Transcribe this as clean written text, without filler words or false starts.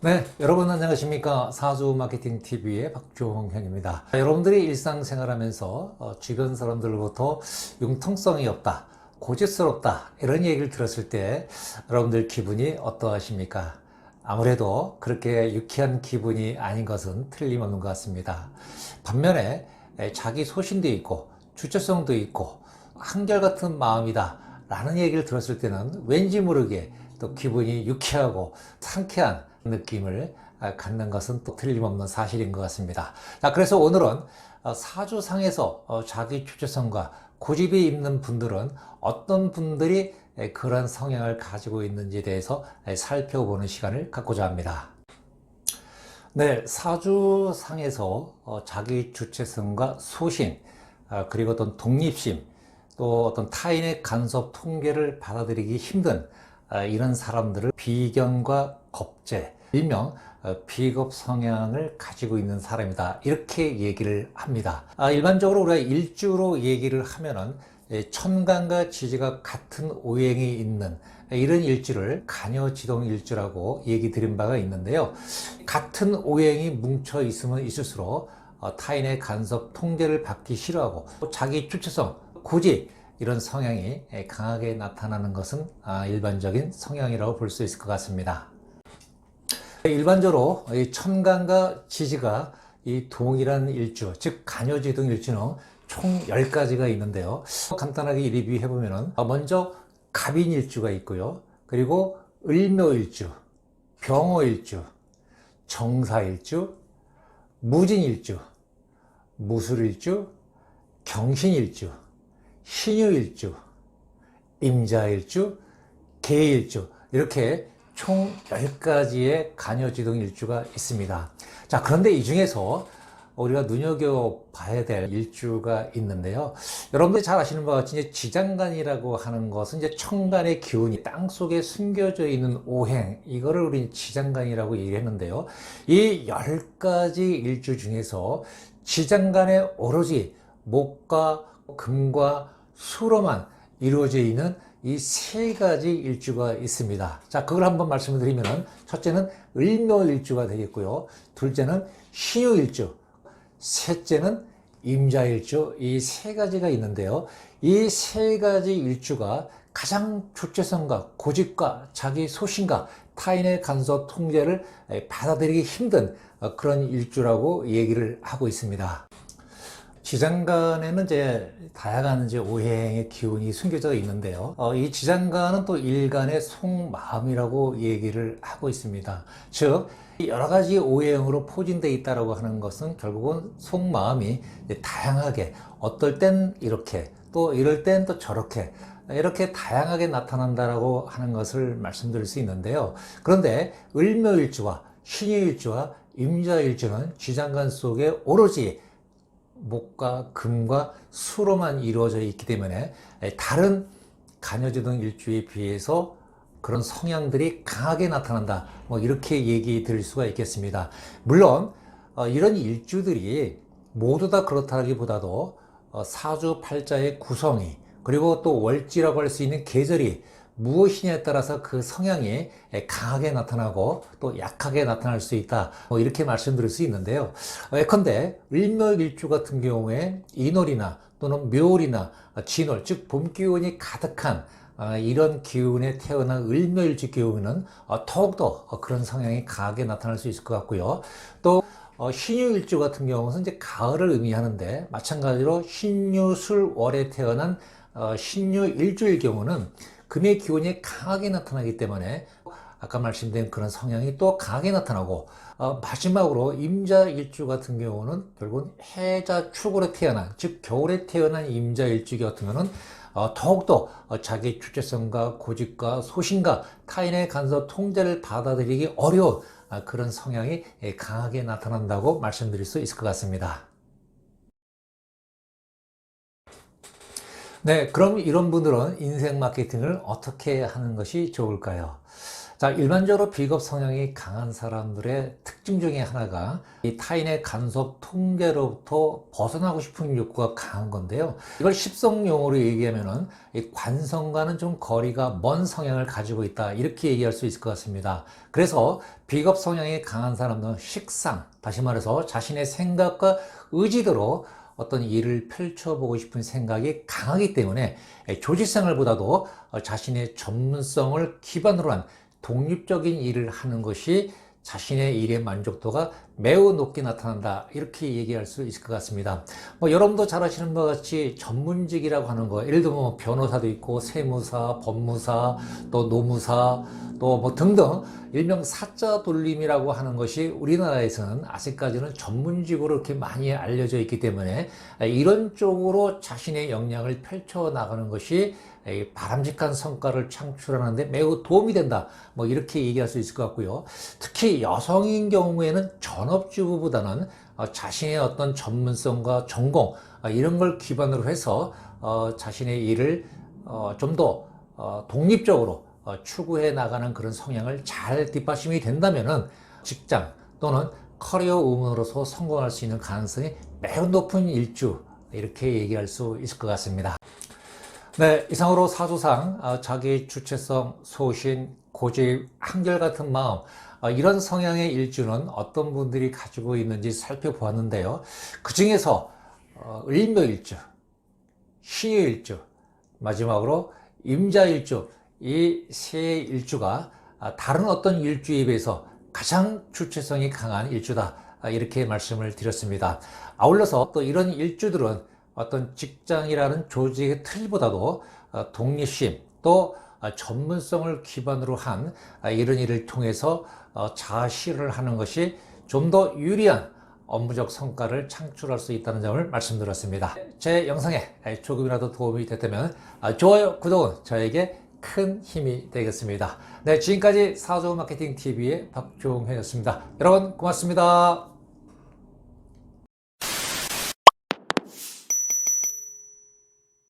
네, 여러분 안녕하십니까? 사주 마케팅 TV의 박종현입니다. 여러분들이 일상생활하면서 주변 사람들로부터 융통성이 없다, 고집스럽다 이런 얘기를 들었을 때 여러분들 기분이 어떠하십니까? 아무래도 그렇게 유쾌한 기분이 아닌 것은 틀림없는 것 같습니다. 반면에 자기 소신도 있고 주체성도 있고 한결같은 마음이다 라는 얘기를 들었을 때는 왠지 모르게 또 기분이 유쾌하고 상쾌한 느낌을 갖는 것은 또 틀림없는 사실인 것 같습니다. 자, 그래서 오늘은 사주상에서 자기 주체성과 고집이 있는 분들은 어떤 분들이 그런 성향을 가지고 있는지에 대해서 살펴보는 시간을 갖고자 합니다. 네, 사주상에서 자기 주체성과 소신, 그리고 어떤 독립심, 또 어떤 타인의 간섭 통계를 받아들이기 힘든 이런 사람들을 비견과 겁재, 일명 비겁 성향을 가지고 있는 사람이다. 이렇게 얘기를 합니다. 일반적으로 우리가 일주로 얘기를 하면은 천간과 지지가 같은 오행이 있는 이런 일주를 간여지동 일주라고 얘기 드린 바가 있는데요. 같은 오행이 뭉쳐 있으면 있을수록 타인의 간섭 통제를 받기 싫어하고 자기 주체성, 고집 이런 성향이 강하게 나타나는 것은 일반적인 성향이라고 볼 수 있을 것 같습니다. 일반적으로 이 천간과 지지가 이 동일한 일주, 즉 간여지동 일주는 총 10가지가 있는데요. 간단하게 리뷰해보면 먼저 갑인일주가 있고요. 그리고 을묘일주, 병호일주, 정사일주, 무진일주, 무술일주, 경신일주, 신유일주, 임자일주, 계일주 이렇게 총 10가지의 간여지동 일주가 있습니다. 자, 그런데 이 중에서 우리가 눈여겨봐야 될 일주가 있는데요. 여러분들이 잘 아시는 바와 같이 이제 지장간이라고 하는 것은 이제 천간의 기운이 땅속에 숨겨져 있는 오행, 이거를 우리는 지장간이라고 얘기했는데요. 이 10가지 일주 중에서 지장간에 오로지 목과 금과 수로만 이루어져 있는 이 3가지 일주가 있습니다. 자, 그걸 한번 말씀을 드리면 첫째는 을묘일주가 되겠고요. 둘째는 신유일주, 셋째는 임자일주, 이 3가지가 있는데요. 이 3가지 일주가 가장 주체성과 고집과 자기 소신과 타인의 간섭 통제를 받아들이기 힘든 그런 일주라고 얘기를 하고 있습니다. 지장간에는 이제 다양한 이제 오행의 기운이 숨겨져 있는데요. 이 지장간은 또 일간의 속마음이라고 얘기를 하고 있습니다. 즉, 여러 가지 오행으로 포진되어 있다고 하는 것은 결국은 속마음이 다양하게 어떨 땐 이렇게 또 이럴 땐 또 저렇게 이렇게 다양하게 나타난다라고 하는 것을 말씀드릴 수 있는데요. 그런데 을묘일주와 신유일주와 임자일주는 지장간 속에 오로지 목과 금과 수로만 이루어져 있기 때문에 다른 간여지동 일주에 비해서 그런 성향들이 강하게 나타난다, 뭐 이렇게 얘기 드릴 수가 있겠습니다. 물론 이런 일주들이 모두 다 그렇다기보다도 사주팔자의 구성이 그리고 또 월지라고 할 수 있는 계절이 무엇이냐에 따라서 그 성향이 강하게 나타나고 또 약하게 나타날 수 있다, 뭐 이렇게 말씀드릴 수 있는데요. 예컨대 을묘일주 같은 경우에 인월이나 또는 묘월이나 진월, 즉 봄 기운이 가득한 이런 기운에 태어난 을묘일주 기운은 더욱더 그런 성향이 강하게 나타날 수 있을 것 같고요. 또 신유일주 같은 경우는 이제 가을을 의미하는데, 마찬가지로 신유술월에 태어난 신유일주일 경우는 금의 기운이 강하게 나타나기 때문에 아까 말씀드린 그런 성향이 또 강하게 나타나고, 마지막으로 임자일주 같은 경우는 결국은 해자축으로 태어난, 즉 겨울에 태어난 임자일주 같은 경우는 더욱더 자기 주체성과 고집과 소신과 타인의 간섭 통제를 받아들이기 어려운 그런 성향이 강하게 나타난다고 말씀드릴 수 있을 것 같습니다. 네, 그럼 이런 분들은 인생 마케팅을 어떻게 하는 것이 좋을까요? 자, 일반적으로 비겁 성향이 강한 사람들의 특징 중에 하나가 이 타인의 간섭 통제로부터 벗어나고 싶은 욕구가 강한 건데요. 이걸 십성용어로 얘기하면은 이 관성과는 좀 거리가 먼 성향을 가지고 있다, 이렇게 얘기할 수 있을 것 같습니다. 그래서 비겁 성향이 강한 사람들은 식상, 다시 말해서 자신의 생각과 의지대로 어떤 일을 펼쳐보고 싶은 생각이 강하기 때문에 조직생활보다도 자신의 전문성을 기반으로 한 독립적인 일을 하는 것이 자신의 일의 만족도가 매우 높게 나타난다, 이렇게 얘기할 수 있을 것 같습니다. 여러분도 잘 아시는 바와 같이 전문직이라고 하는 거, 예를 들면 변호사도 있고 세무사, 법무사, 또 노무사, 또 등등 일명 사자 돌림이라고 하는 것이 우리나라에서는 아직까지는 전문직으로 이렇게 많이 알려져 있기 때문에 이런 쪽으로 자신의 역량을 펼쳐 나가는 것이 바람직한 성과를 창출하는 데 매우 도움이 된다, 이렇게 얘기할 수 있을 것 같고요. 특히 여성인 경우에는 전업주부보다는 자신의 어떤 전문성과 전공, 이런 걸 기반으로 해서 자신의 일을 좀 더 독립적으로 추구해 나가는 그런 성향을 잘 뒷받침이 된다면은 직장 또는 커리어 우먼으로서 성공할 수 있는 가능성이 매우 높은 일주, 이렇게 얘기할 수 있을 것 같습니다. 네, 이상으로 사주상 자기 주체성, 소신, 고집, 한결같은 마음, 이런 성향의 일주는 어떤 분들이 가지고 있는지 살펴보았는데요. 그 중에서 을묘일주, 신유일주, 마지막으로 임자일주, 이 세 일주가 다른 어떤 일주에 비해서 가장 주체성이 강한 일주다, 이렇게 말씀을 드렸습니다. 아울러서 또 이런 일주들은 어떤 직장이라는 조직의 틀보다도 독립심, 또 전문성을 기반으로 한 이런 일을 통해서 자아 실현을 하는 것이 좀 더 유리한 업무적 성과를 창출할 수 있다는 점을 말씀드렸습니다. 제 영상에 조금이라도 도움이 됐다면 좋아요, 구독은 저에게 큰 힘이 되겠습니다. 네, 지금까지 사주마케팅TV의 박종현이었습니다. 여러분 고맙습니다.